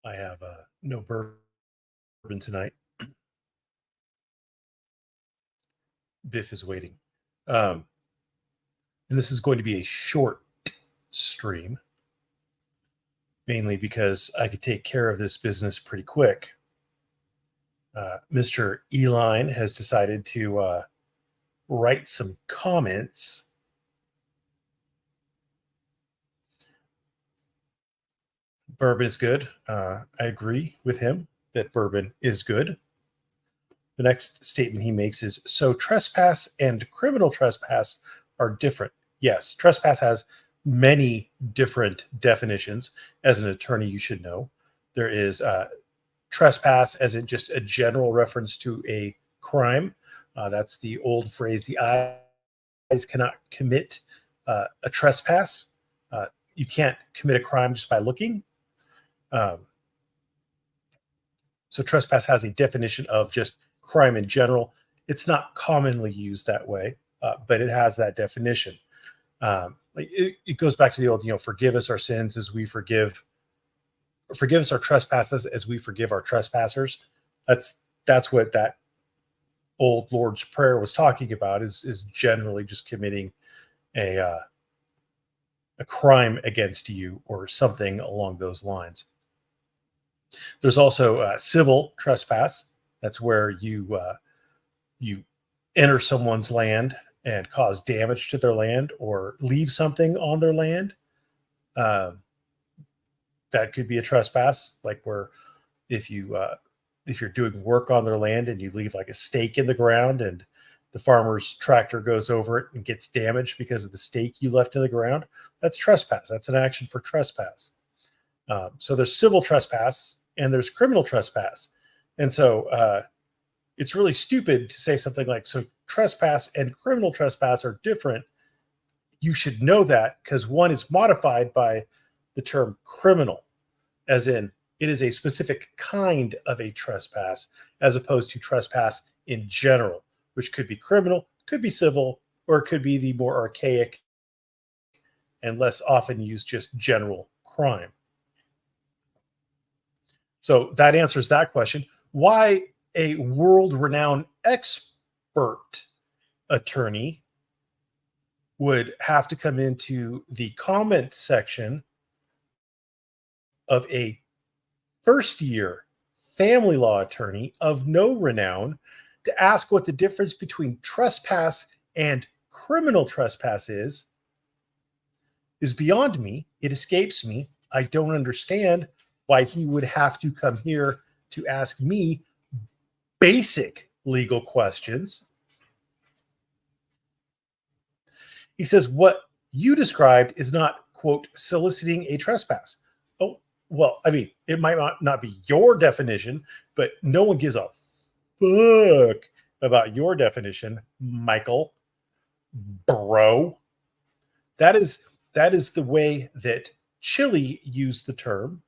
I have no bourbon tonight. Biff is waiting. And this is going to be a short stream, mainly because I could take care of this business pretty quick. Mr. Eline has decided to write some comments. Bourbon is good. I agree with him that bourbon is good. The next statement he makes is, so trespass and criminal trespass are different. Yes, trespass has many different definitions. As an attorney, you should know. There is trespass as in just a general reference to a crime. That's the old phrase, the eyes cannot commit a trespass. You can't commit a crime just by looking. So trespass has a definition of just crime in general. It's not commonly used that way, but it has that definition. It goes back to the old, forgive us our sins as we forgive us our trespasses as we forgive our trespassers. That's what that old Lord's Prayer was talking about, is generally just committing a crime against you or something along those lines. There's also civil trespass. That's where you enter someone's land and cause damage to their land or leave something on their land. That could be a trespass, like where if you're doing work on their land and you leave like a stake in the ground and the farmer's tractor goes over it and gets damaged because of the stake you left in the ground, that's trespass. That's an action for trespass. So there's civil trespass and there's criminal trespass. And so it's really stupid to say something like, so trespass and criminal trespass are different. You should know that because one is modified by the term criminal, as in it is a specific kind of a trespass, as opposed to trespass in general, which could be criminal, could be civil, or it could be the more archaic and less often used just general crime. So that answers that question. Why a world-renowned expert attorney would have to come into the comment section of a first-year family law attorney of no renown to ask what the difference between trespass and criminal trespass is beyond me. It escapes me. I don't understand why he would have to come here to ask me basic legal questions. He says, what you described is not, quote, soliciting a trespass. Oh, well, I mean, it might not be your definition, but no one gives a fuck about your definition, Michael, bro. That is the way that Chile used the term.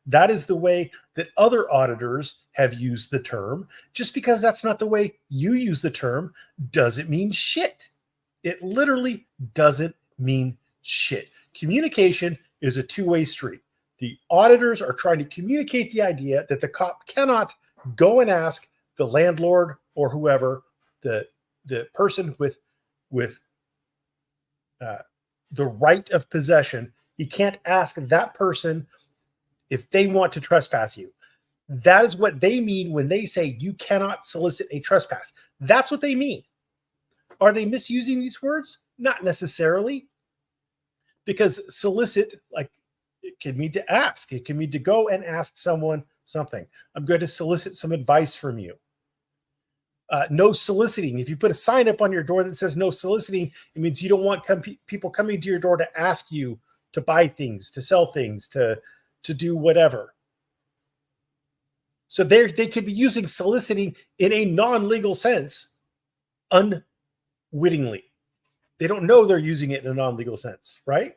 That is the way that other auditors have used the term. Just because that's not the way you use the term doesn't mean shit. It literally doesn't mean shit. Communication is a two-way street. The auditors are trying to communicate the idea that the cop cannot go and ask the landlord or whoever, the person with the right of possession. He can't ask that person if they want to trespass you. That is what they mean when they say you cannot solicit a trespass. That's what they mean. Are they misusing these words? Not necessarily. Because solicit, like, it can mean to ask. It can mean to go and ask someone something. I'm going to solicit some advice from you. No soliciting. If you put a sign up on your door that says no soliciting, it means you don't want people coming to your door to ask you to buy things, to sell things, to do whatever. So they could be using soliciting in a non-legal sense unwittingly. They don't know they're using it in a non-legal sense, right?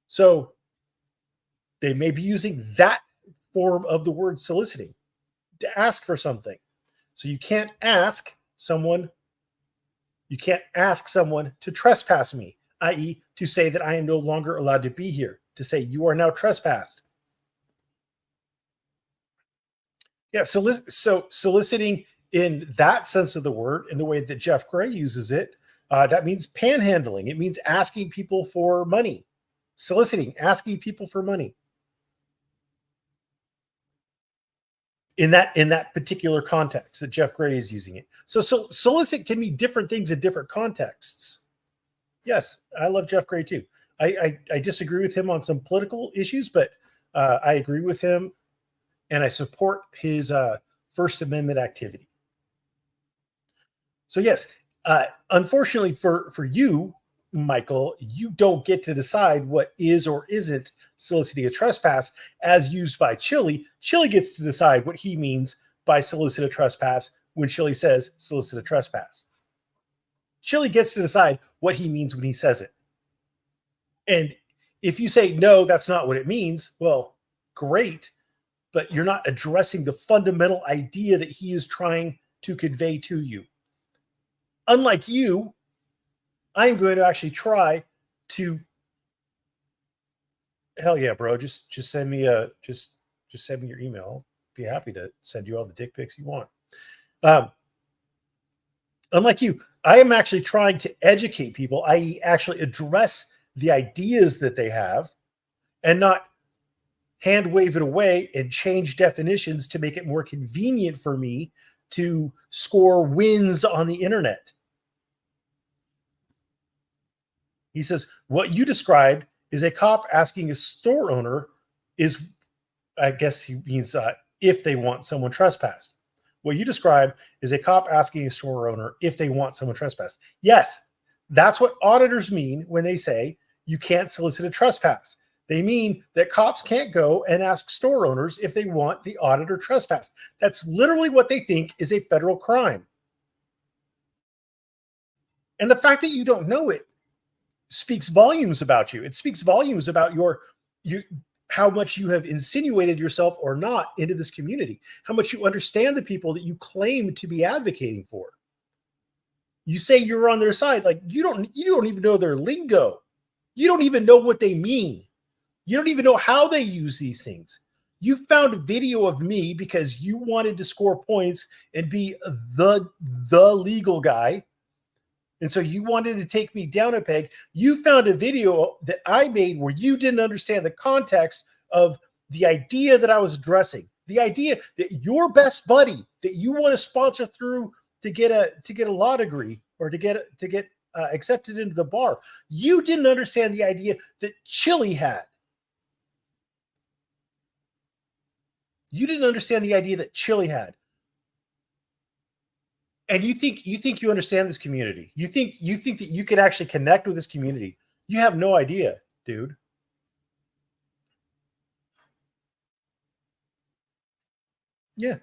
So they may be using that form of the word soliciting to ask for something. So you can't ask someone to trespass me, i.e., to say that I am no longer allowed to be here, to say you are now trespassed. Yeah, so soliciting in that sense of the word, in the way that Jeff Gray uses it, that means panhandling. It means asking people for money, soliciting, asking people for money. In that particular context that Jeff Gray is using it. So solicit can be different things in different contexts. Yes, I love Jeff Gray too. I disagree with him on some political issues, but I agree with him and I support his First Amendment activity. So yes, unfortunately for you, Michael, you don't get to decide what is or isn't soliciting a trespass as used by Chili. Chili gets to decide what he means by solicit a trespass when Chili says solicit a trespass. Chili gets to decide what he means when he says it. And if you say, no, that's not what it means, well, great, but you're not addressing the fundamental idea that he is trying to convey to you. Unlike you, I'm going to actually try to. Hell yeah, bro! Just send me just send me your email. I'll be happy to send you all the dick pics you want. Unlike you, I am actually trying to educate people, i.e., actually address the ideas that they have, and not hand wave it away and change definitions to make it more convenient for me to score wins on the internet. He says, what you described is a cop asking a store owner is, I guess he means if they want someone trespassed. What you described is a cop asking a store owner if they want someone trespassed. Yes, that's what auditors mean when they say you can't solicit a trespass. They mean that cops can't go and ask store owners if they want the auditor trespassed. That's literally what they think is a federal crime. And the fact that you don't know it speaks volumes about you. It speaks volumes about how much you have insinuated yourself or not into this community, how much you understand the people that you claim to be advocating for. You say you're on their side, like you don't even know their lingo. You don't even know what they mean. You don't even know how they use these things. You found a video of me because you wanted to score points and be the legal guy. And so you wanted to take me down a peg. You found a video that I made where you didn't understand the context of the idea that I was addressing. The idea that your best buddy that you want to sponsor through to get a law degree or to get accepted into the bar. You didn't understand the idea that Chili had. You didn't understand the idea that Chili had. And you think you understand this community. You think that you could actually connect with this community. You have no idea, dude. Yeah.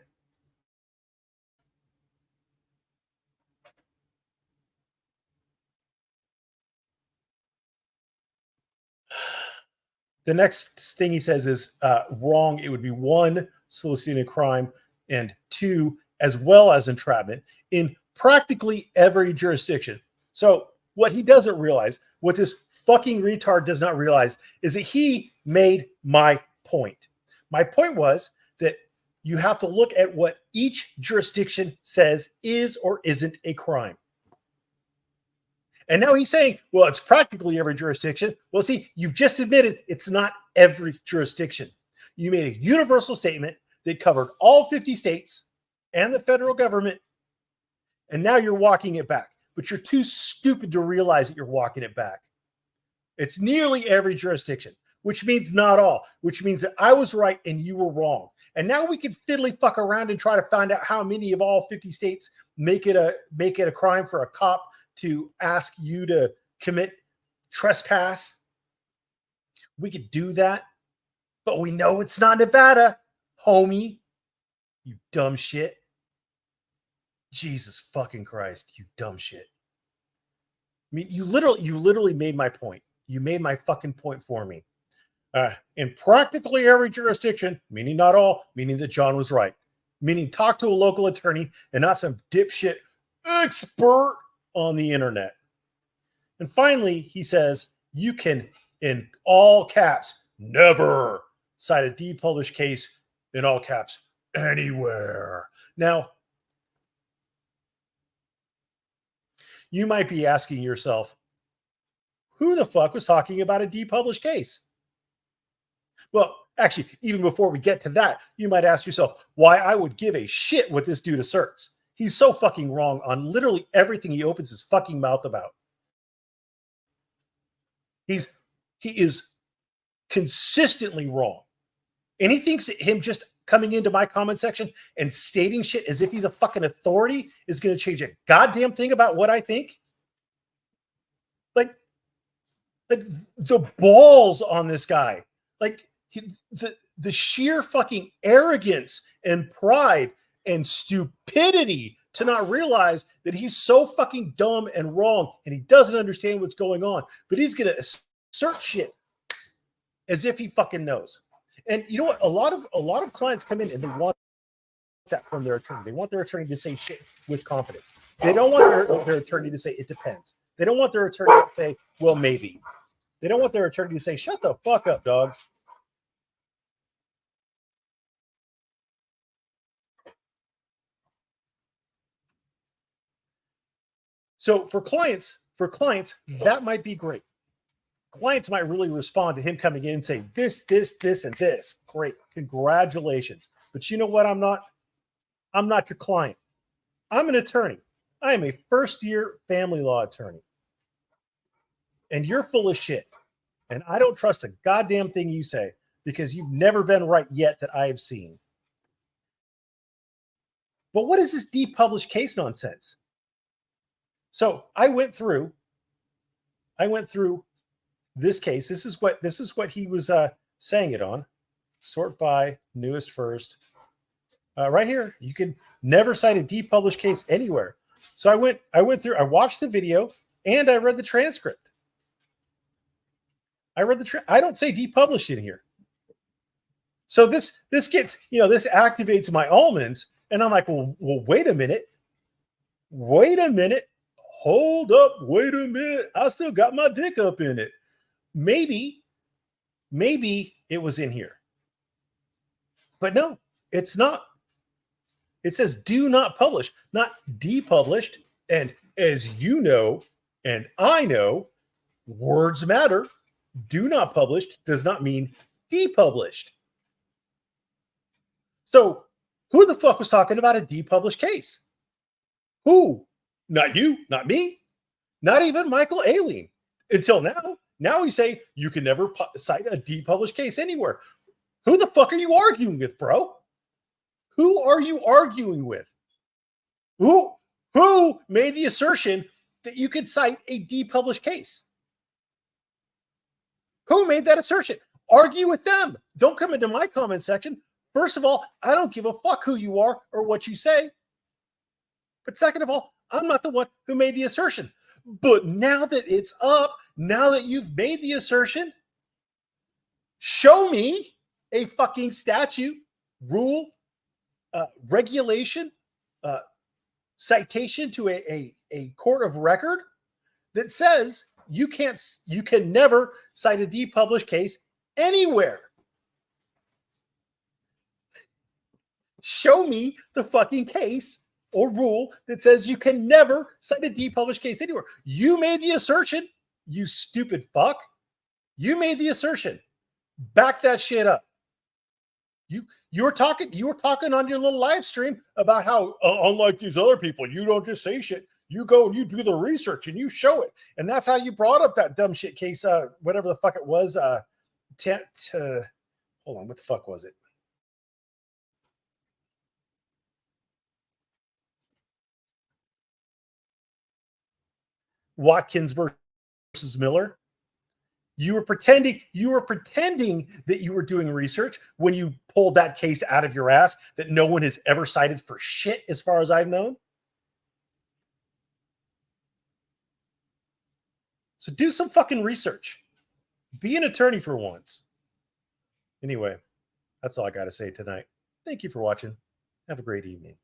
The next thing he says is wrong. It would be 1, soliciting a crime, and 2, as well as entrapment in practically every jurisdiction. So what he doesn't realize, what this fucking retard does not realize, is that he made my point. My point was that you have to look at what each jurisdiction says is or isn't a crime. And now he's saying, well, it's practically every jurisdiction. Well, see, you've just admitted it's not every jurisdiction. You made a universal statement that covered all 50 states and the federal government. And now you're walking it back. But you're too stupid to realize that you're walking it back. It's nearly every jurisdiction, which means not all, which means that I was right and you were wrong. And now we can fiddly fuck around and try to find out how many of all 50 states make it a crime for a cop to ask you to commit trespass. We could do that, but we know it's not Nevada, homie. You dumb shit. Jesus fucking Christ, you dumb shit. I mean, you literally made my point. You made my fucking point for me. In practically every jurisdiction, meaning not all, meaning that John was right, meaning talk to a local attorney and not some dipshit expert on the internet. And finally, he says, you can, in all caps, never cite a depublished case in all caps anywhere. Now, you might be asking yourself, who the fuck was talking about a depublished case? Well, actually, even before we get to that, you might ask yourself why I would give a shit what this dude asserts. He's so fucking wrong on literally everything he opens his fucking mouth about. He is consistently wrong. And he thinks him just coming into my comment section and stating shit as if he's a fucking authority is going to change a goddamn thing about what I think. Like the balls on this guy. Like the sheer fucking arrogance and pride and stupidity to not realize that he's so fucking dumb and wrong and he doesn't understand what's going on, but he's going to assert shit as if he fucking knows. And you know what? A lot of clients come in and they want that from their attorney. They want their attorney to say shit with confidence. They don't want their attorney to say it depends. They don't want their attorney to say, well, maybe. They don't want their attorney to say, shut the fuck up, dogs. So for clients, that might be great. Clients might really respond to him coming in and say, this, and this. Great. Congratulations. But you know what? I'm not your client. I'm an attorney. I am a first-year family law attorney. And you're full of shit. And I don't trust a goddamn thing you say because you've never been right yet that I have seen. But what is this depublished case nonsense? So I went through this case. This is what he was saying it on. Sort by newest first. Right here, you can never cite a depublished case anywhere. So I went through. I watched the video and I read the transcript. I don't say depublished in here. So this gets, this activates my almonds, and I'm like, well, wait a minute. Hold up, wait a minute. I still got my dick up in it. Maybe it was in here. But no, it's not. It says do not publish, not depublished. And as you know, and I know, words matter. Do not published does not mean depublished. So who the fuck was talking about a depublished case? Who? Not you, not me, not even Michael Aileen. Until now. Now we say you can never cite a depublished case anywhere. Who the fuck are you arguing with, bro? Who are you arguing with? Who made the assertion that you could cite a depublished case? Who made that assertion? Argue with them. Don't come into my comment section. First of all, I don't give a fuck who you are or what you say. But second of all, I'm not the one who made the assertion. But now that it's up, now that you've made the assertion, show me a fucking statute, rule, regulation, citation to a court of record that says you can never cite a depublished case anywhere. Show me the fucking case or rule that says you can never cite a depublished case anywhere. You made the assertion, you stupid fuck. You made the assertion. Back that shit up. You were talking on your little live stream about how unlike these other people, you don't just say shit. You go and you do the research and you show it. And that's how you brought up that dumb shit case, whatever the fuck it was. Hold on, what the fuck was it? Watkins versus Miller. You were pretending that you were doing research when you pulled that case out of your ass that no one has ever cited for shit as far as I've known. So do some fucking research. Be an attorney for once. Anyway, that's all I got to say tonight. Thank you for watching. Have a great evening.